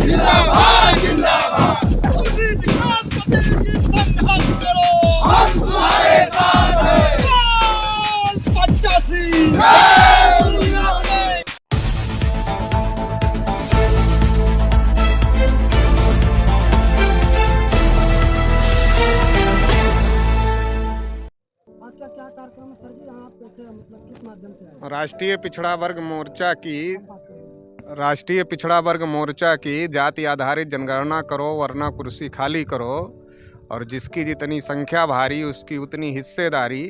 जिंदाबाद जिंदाबाद। हम तुम्हारे साथ हैं। 85 क्या कार्यक्रम है सर जी? आप कैसे मतलब किस माध्यम से आए? राष्ट्रीय पिछड़ा वर्ग मोर्चा की जाति आधारित जनगणना करो वरना कुर्सी खाली करो, और जिसकी जितनी संख्या भारी उसकी उतनी हिस्सेदारी,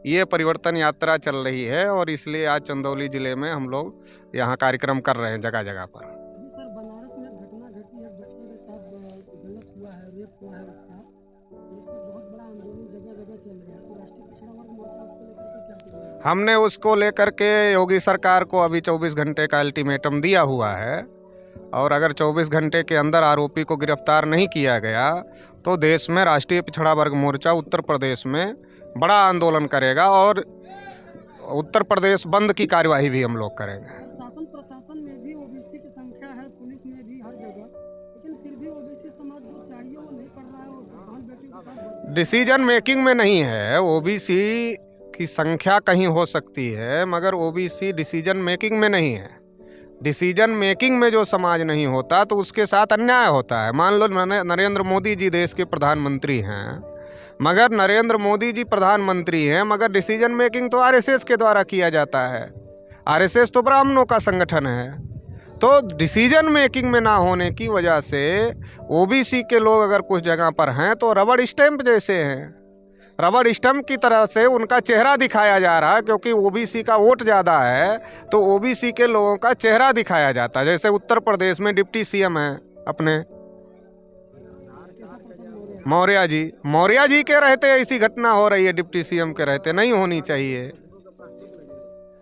ये परिवर्तन यात्रा चल रही है। और इसलिए आज चंदौली ज़िले में हम लोग यहाँ कार्यक्रम कर रहे हैं जगह जगह पर। सर, बनारस में घटना घटी है, बच्चे के साथ गलत हुआ है, रेप हुआ है उसका, बहुत बड़ा आंदोलन जगह जगह चल रहा है। तो राष्ट्रीय पिछड़ा वर्ग मोर्चा उसको लेकर क्या करेगा? हमने उसको लेकर के योगी सरकार को अभी 24 घंटे का अल्टीमेटम दिया हुआ है, और अगर 24 घंटे के अंदर आरोपी को गिरफ्तार नहीं किया गया तो देश में राष्ट्रीय पिछड़ा वर्ग मोर्चा उत्तर प्रदेश में बड़ा आंदोलन करेगा, और उत्तर प्रदेश बंद की कार्यवाही भी हम लोग करेंगे। शासन प्रशासन में भी ओबीसी की संख्या है, पुलिस में भी, हर जगह, लेकिन फिर भी ओबीसी समाज जो चाहिए वो नहीं कर रहा है। वो बहन बेटियों के साथ डिसीजन मेकिंग में नहीं है। ओबीसी की संख्या कहीं हो सकती है, मगर ओबीसी डिसीजन मेकिंग में नहीं है। डिसीजन मेकिंग में जो समाज नहीं होता तो उसके साथ अन्याय होता है। मान लो नरेंद्र मोदी जी देश के प्रधानमंत्री हैं, मगर नरेंद्र मोदी जी प्रधानमंत्री हैं, मगर डिसीजन मेकिंग तो आरएसएस के द्वारा किया जाता है। आरएसएस तो ब्राह्मणों का संगठन है। तो डिसीजन मेकिंग में ना होने की वजह से ओबीसी के लोग अगर कुछ जगह पर हैं तो रबड़ स्टैंप जैसे हैं, रबड़ स्टैंप की तरह से उनका चेहरा दिखाया जा रहा है। क्योंकि ओबीसी का वोट ज़्यादा है तो ओबीसी के लोगों का चेहरा दिखाया जाता है। जैसे उत्तर प्रदेश में डिप्टी सीएम हैं अपने मौर्य जी के रहते ऐसी घटना हो रही है, डिप्टी सीएम के रहते नहीं होनी चाहिए।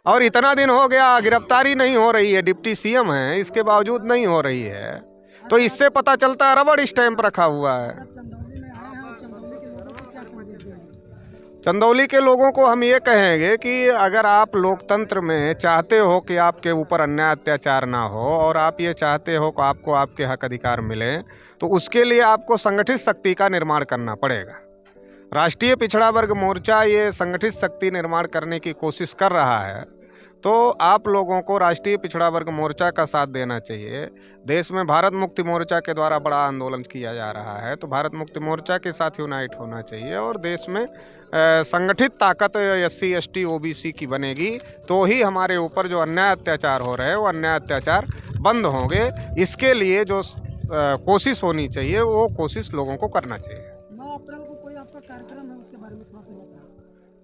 और इतना दिन हो गया गिरफ्तारी नहीं हो रही है, डिप्टी सीएम है इसके बावजूद नहीं हो रही है। तो इससे पता चलता है रबड़ स्टैंप रखा हुआ है। चंदौली के लोगों को हम ये कहेंगे कि अगर आप लोकतंत्र में चाहते हो कि आपके ऊपर अन्याय अत्याचार ना हो, और आप ये चाहते हो कि आपको आपके हक अधिकार मिले, तो उसके लिए आपको संगठित शक्ति का निर्माण करना पड़ेगा। राष्ट्रीय पिछड़ा वर्ग मोर्चा ये संगठित शक्ति निर्माण करने की कोशिश कर रहा है। तो आप लोगों को राष्ट्रीय पिछड़ा वर्ग मोर्चा का साथ देना चाहिए। देश में भारत मुक्ति मोर्चा के द्वारा बड़ा आंदोलन किया जा रहा है, तो भारत मुक्ति मोर्चा के साथ यूनाइट होना चाहिए। और देश में संगठित ताकत SC ST OBC की बनेगी तो ही हमारे ऊपर जो अन्याय अत्याचार हो रहे हैं वो अन्याय अत्याचार बंद होंगे। इसके लिए जो कोशिश होनी चाहिए वो कोशिश लोगों को करना चाहिए। 9 अप्रैल को कोई आपका कार्यक्रम है, उसके बारे में थोड़ा सा बताएं।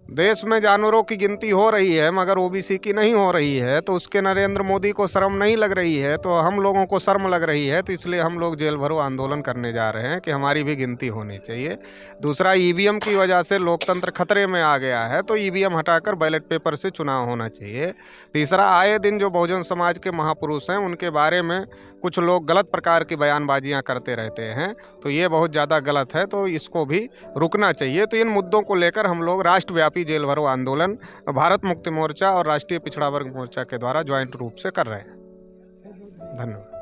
देश में जानवरों की गिनती हो रही है मगर ओबीसी की नहीं हो रही है, तो उसके नरेंद्र मोदी को शर्म नहीं लग रही है, तो हम लोगों को शर्म लग रही है। तो इसलिए हम लोग जेल भरो आंदोलन करने जा रहे हैं कि हमारी भी गिनती होनी चाहिए। दूसरा, ईवीएम की वजह से लोकतंत्र खतरे में आ गया है, तो ईवीएम हटाकर बैलेट पेपर से चुनाव होना चाहिए। तीसरा, आए दिन जो बहुजन समाज के महापुरुष हैं उनके बारे में कुछ लोग गलत प्रकार की बयानबाजियां करते रहते हैं, तो ये बहुत ज़्यादा गलत है, तो इसको भी रुकना चाहिए। तो इन मुद्दों को लेकर हम लोग राष्ट्रव्यापी जेल भरो आंदोलन भारत मुक्ति मोर्चा और राष्ट्रीय पिछड़ा वर्ग मोर्चा के द्वारा ज्वाइंट रूप से कर रहे हैं। धन्यवाद।